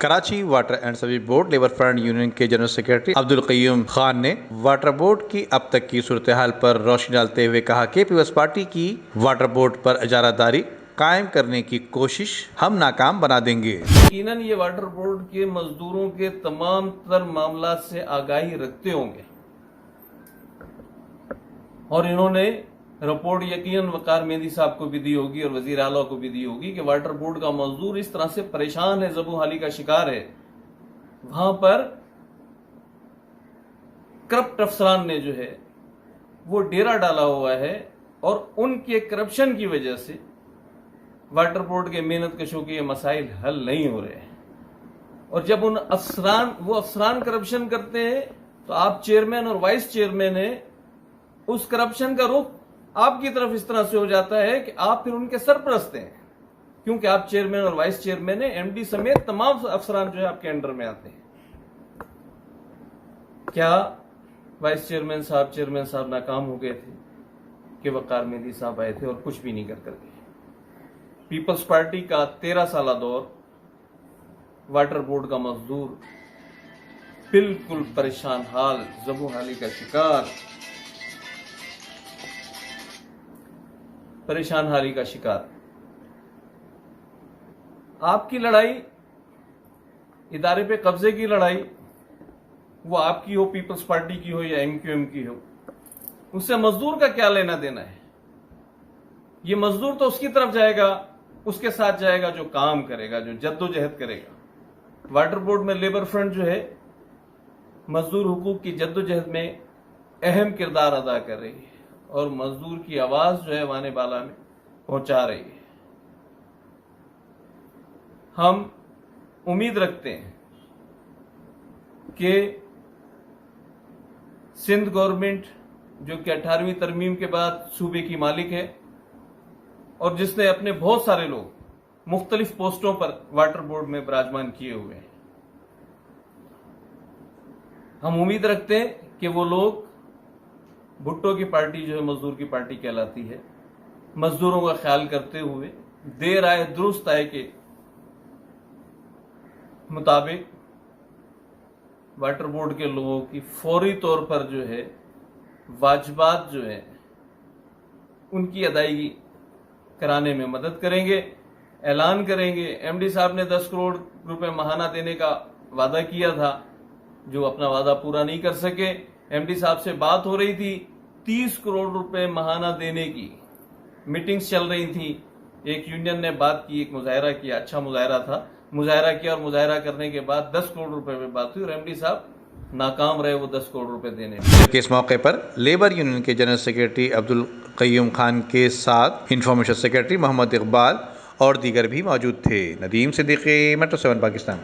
Karachi water and service board labour front union के general secretary Abdul Qayyum Khan ने water board की अब तक की सूरत हाल पर रोशनी डालते हुए कहा कि पीपल्स पार्टी की वाटर बोर्ड पर इजारादारी कायम करने की कोशिश हम नाकाम बना देंगे। यकीनन ये वाटर बोर्ड के मजदूरों के तमाम तर मामला से आगाही रखते होंगे और इन्होंने रिपोर्ट यकीनन वकार मेहंदी साहब को भी दी होगी और वजीर आला को भी दी होगी कि वाटर बोर्ड का मजदूर इस तरह से परेशान है, ज़बू हाली का शिकार है। वहां पर करप्ट अफसरान ने जो है वो डेरा डाला हुआ है और उनके करप्शन की वजह से वाटर बोर्ड के मेहनत कशों के ये मसाइल हल नहीं हो रहे हैं। और जब उन अफसरान करप्शन करते हैं तो आप चेयरमैन और वाइस चेयरमैन है, उस करप्शन का रुख आपकी तरफ इस तरह से हो जाता है कि आप फिर उनके सरपरस्त हैं, क्योंकि आप चेयरमैन और वाइस चेयरमैन है। एमडी समेत तमाम अफसरान जो है आपके अंडर में आते हैं। क्या वाइस चेयरमैन साहब चेयरमैन साहब नाकाम हो गए थे कि वकार मेहंदी साहब आए थे और कुछ भी नहीं कर गए? पीपल्स पार्टी का 13 साला दौर वाटर बोर्ड का मजदूर बिल्कुल परेशान हाल, ज़बू हाली का शिकार, परेशान हाली का शिकार। आपकी लड़ाई, इदारे पे कब्जे की लड़ाई, वो आपकी हो, पीपल्स पार्टी की हो या एमक्यूएम की हो, उससे मजदूर का क्या लेना देना है? ये मजदूर तो उसकी तरफ जाएगा, उसके साथ जाएगा जो काम करेगा, जो जद्दोजहद करेगा। वाटर बोर्ड में लेबर फ्रंट जो है मजदूर हुकूक की जद्दोजहद में अहम किरदार अदा कर रही है और मजदूर की आवाज जो है वाने बाला में पहुंचा रही है। हम उम्मीद रखते हैं कि सिंध गवर्नमेंट, जो कि 18वीं तरमीम के बाद सूबे की मालिक है और जिसने अपने बहुत सारे लोग मुख्तलिफ पोस्टों पर वाटर बोर्ड में विराजमान किए हुए हैं, हम उम्मीद रखते हैं कि वो लोग, भुट्टो की पार्टी जो है मजदूर की पार्टी कहलाती है, मजदूरों का ख्याल करते हुए देर आए दुरुस्त आए के मुताबिक वाटर बोर्ड के लोगों की फौरी तौर पर जो है वाजिबात जो है उनकी अदायगी कराने में मदद करेंगे, ऐलान करेंगे। एमडी साहब ने 10 करोड़ रुपए माहाना देने का वादा किया था, जो अपना वादा पूरा नहीं कर सके। एमडी साहब से बात हो रही थी 30 करोड़ रुपए माहाना देने की, मीटिंग्स चल रही थी। एक यूनियन ने बात की, एक मुजाहरा किया, अच्छा मुजाहरा था, मुजाहरा किया और मुजाहरा करने के बाद 10 करोड़ रुपए में बात हुई और एमडी साहब नाकाम रहे वो 10 करोड़ रुपए देने में। इस मौके पर लेबर यूनियन के जनरल सेक्रेटरी अब्दुल कय्यूम खान के साथ इंफॉर्मेशन सेक्रेटरी मोहम्मद इकबाल और दीगर भी मौजूद थे। नदीम सिद्दीकी, मेट्रो 7 पाकिस्तान।